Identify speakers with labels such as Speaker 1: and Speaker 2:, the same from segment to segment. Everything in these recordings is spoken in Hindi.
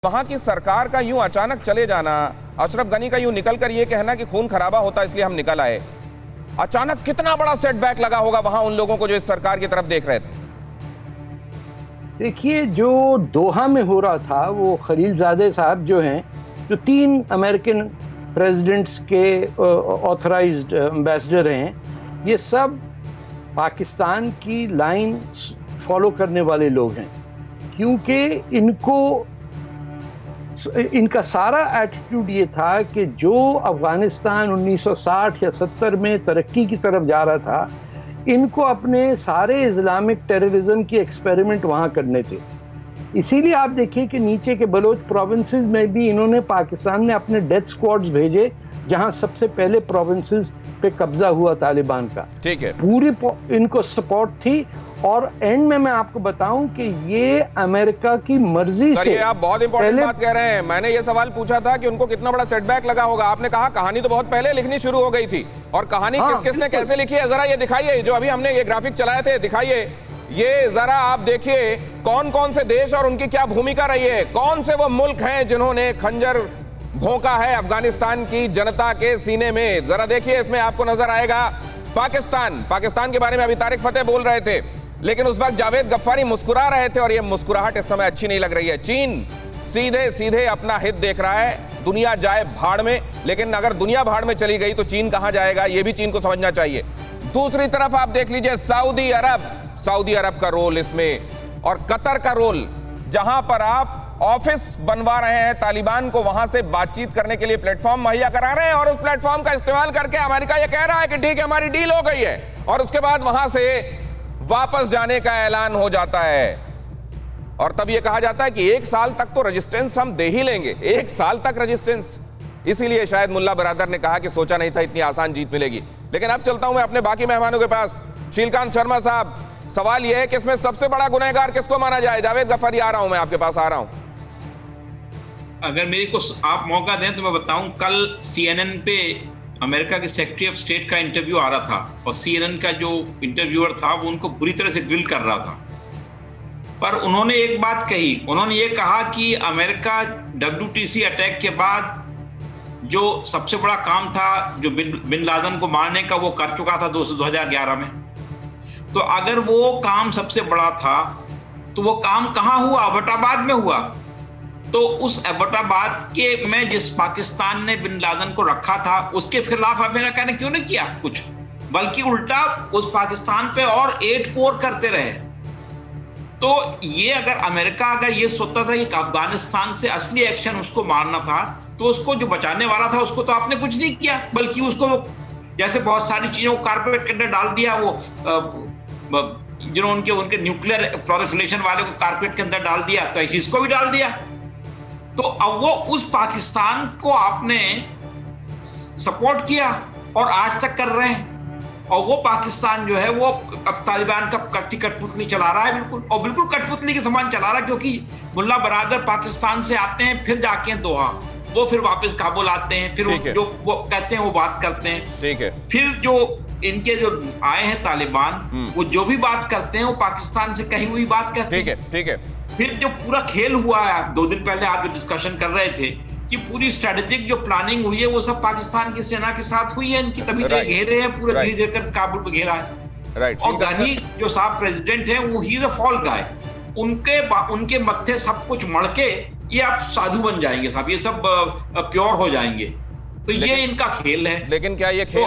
Speaker 1: वहां की सरकार का यूं अचानक चले जाना, अशरफ गनी का यूं निकल कर ये कहना कि खून खराबा होता इसलिए हम निकल आए, अचानक कितना बड़ा सेटबैक लगा होगा वहां उन लोगों को जो इस सरकार की तरफ देख रहे थे।
Speaker 2: देखिए, जो दोहा में हो रहा था वो खलीलजादे साहब जो हैं, जो 3 अमेरिकन प्रेसिडेंट्स के ऑथराइज्ड एम्बेसडर हैं, ये सब पाकिस्तान की लाइन फॉलो करने वाले लोग हैं, क्योंकि इनका सारा एटीट्यूड ये था कि जो अफगानिस्तान 1960 या 70 में तरक्की की तरफ जा रहा था, इनको अपने सारे इस्लामिक टेररिज्म की एक्सपेरिमेंट वहां करने थे। इसीलिए आप देखिए कि नीचे के बलोच प्रोविंसेस में भी इन्होंने, पाकिस्तान ने अपने डेथ स्क्वाड्स भेजे, जहां सबसे पहले प्रोविंसेस पे कब्जा हुआ तालिबान का।
Speaker 1: ठीक है,
Speaker 2: पूरी इनको सपोर्ट थी। और एंड में मैं आपको बताऊं कि ये अमेरिका की मर्जी से।
Speaker 1: ये आप बहुत इंपॉर्टेंट बात कह रहे हैं। मैंने ये सवाल पूछा था कि उनको कितना बड़ा सेटबैक लगा होगा। आपने कहा कहानी तो बहुत पहले लिखनी शुरू हो गई थी, और कहानी किस-किसने कैसे लिखी है जरा ये दिखाइए। जो अभी हमने ये ग्राफिक चलाए थे, दिखाइए ये जरा, आप देखिए कौन कौन से देश और उनकी क्या भूमिका रही है, कौन से वो मुल्क हैं जिन्होंने खंजर भोंका है अफगानिस्तान की जनता के सीने में। जरा देखिए, इसमें आपको नजर आएगा पाकिस्तान के बारे में अभी तारिक फतेह बोल रहे थे, लेकिन उस वक्त जावेद गफ्फारी मुस्कुरा रहे थे, और ये मुस्कुराहट इस समय अच्छी नहीं लग रही है। चीन सीधे सीधे अपना हित देख रहा है, दुनिया जाए भाड़ में। लेकिन अगर दुनिया भाड़ में चली गई तो चीन कहां जाएगा, ये भी चीन को समझना चाहिए। दूसरी तरफ आप देख लीजिए सऊदी अरब का रोल इसमें, और कतर का रोल, जहां पर आप ऑफिस बनवा रहे हैं तालिबान को, वहां से बातचीत करने के लिए प्लेटफॉर्म मुहैया करा रहे हैं, और उस प्लेटफॉर्म का इस्तेमाल करके अमेरिका यह कह रहा है कि ठीक है हमारी डील हो गई है, और उसके बाद वहां से वापस जाने का ऐलान हो जाता है। और तब यह कहा जाता है कि 1 साल तक तो रेजिस्टेंस हम दे ही लेंगे। 1 साल तक रेजिस्टेंस, इसीलिए शायद मुल्ला बरादर ने कहा कि सोचा नहीं था इतनी आसान जीत मिलेगी। लेकिन अब चलता हूं मैं अपने बाकी मेहमानों के पास। शीलकांत शर्मा साहब, सवाल यह है कि इसमें सबसे बड़ा गुनहगार किसको माना जाए? जावेद गफ्फारी, आ रहा हूं मैं आपके पास, आ रहा हूं।
Speaker 3: अगर मेरे को आप मौका दें तो मैं बताऊं, कल CNN पे अमेरिका के सेक्रेटरी ऑफ स्टेट का इंटरव्यू आ रहा था, और CNN का जो इंटरव्यूअर था वो उनको बुरी तरह से ग्रिल कर रहा था। पर उन्होंने एक बात कही, उन्होंने ये कहा कि अमेरिका WTC अटैक के बाद जो सबसे बड़ा काम था जो बिन लादेन को मारने का, वो कर चुका था 2011 में। तो अगर वो काम सबसे बड़ा था तो वो काम कहां हुआ? एबटाबाद में हुआ। तो उस एबटाबाद के में जिस पाकिस्तान ने बिन लादेन को रखा था, उसके खिलाफ अमेरिका ने क्यों नहीं किया कुछ, बल्कि उल्टा उस पाकिस्तान पे और 8-4 करते रहे। तो ये अगर ये सोचता था कि अफगानिस्तान से असली एक्शन उसको मारना था, तो उसको जो बचाने वाला था उसको तो आपने कुछ नहीं किया, बल्कि उसको जैसे बहुत सारी चीजों को कारपेट के अंदर डाल दिया। वो जिन्होंने उनके न्यूक्लियर प्रोलिफरेशन वाले को कारपेट के अंदर डाल दिया, तो ऐसी इसको भी डाल दिया। तो अब वो उस पाकिस्तान को आपने सपोर्ट किया और आज तक कर रहे हैं, और वो पाकिस्तान जो है वो अब तालिबान का कठपुतली चला रहा है, बिल्कुल कठपुतली के समान चला रहा है। क्योंकि मुल्ला बरादर पाकिस्तान से आते हैं, फिर जाके दोहा, वो फिर वापस काबुल आते हैं, फिर जो वो कहते हैं वो बात करते हैं। ठीक है, फिर जो इनके जो आए हैं तालिबान, वो जो भी बात करते हैं वो पाकिस्तान से कही हुई बात कहते हैं। ठीक है। फिर जो पूरा खेल हुआ है, 2 दिन पहले आप जो डिस्कशन कर रहे थे कि पूरी स्ट्रेटेजिक जो प्लानिंग हुई है वो सब पाकिस्तान की सेना के साथ हुई है इनकी, तभी तो घेरे हैं पूरे, धीरे धीरे कर काबुल को घेरा है। और गनी जो साहब प्रेसिडेंट हैं, वो ही इज अ फॉल गाय। उनके मत्थे सब कुछ मड़ के ये आप साधु बन जाएंगे साहब, ये सब प्योर हो जाएंगे। तो ये इनका खेल है।
Speaker 1: लेकिन क्या ये खेल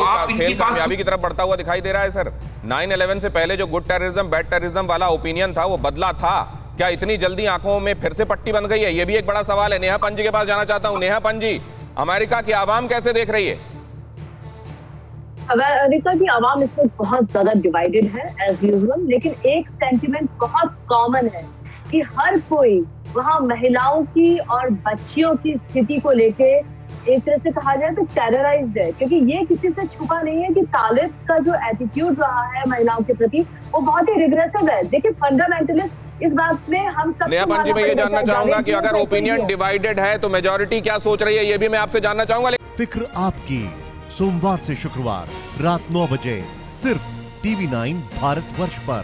Speaker 1: कामयाबी की तरफ बढ़ता हुआ दिखाई दे रहा है सर? 9/11 से पहले जो गुड टेररिज्म बैड टेररिज्म वाला ओपिनियन था वो बदला था क्या? इतनी जल्दी आंखों में फिर से पट्टी बन गई है? ये भी एक बड़ा सवाल है। नेहा पंजी के पास जाना चाहता हूं। नेहा पंजी, अमेरिका की आवाम कैसे देख रही है?
Speaker 4: अमेरिका की आवाम इसमें बहुत ज्यादा डिवाइडेड है एज यूजुअल, लेकिन एक सेंटिमेंट बहुत कॉमन है कि हर कोई वहाँ महिलाओं की और बच्चियों की स्थिति को लेके एक तरह से कहा जाए तो टेरराइज्ड है, क्योंकि ये किसी से छुपा नहीं है कि तालिब का जो एटीट्यूड रहा है महिलाओं के प्रति वो बहुत ही रिग्रेसिव है। देखिए, फंडामेंटलिस्ट इस बात में हम सब।
Speaker 1: नेहा पंजी, मैं ये जानना चाहूंगा कि अगर ओपिनियन डिवाइडेड है तो मेजॉरिटी क्या सोच रही है, ये भी मैं आपसे जानना चाहूंगा।
Speaker 5: फिक्र आपकी, सोमवार से शुक्रवार रात 9 बजे सिर्फ TV9 भारतवर्ष पर।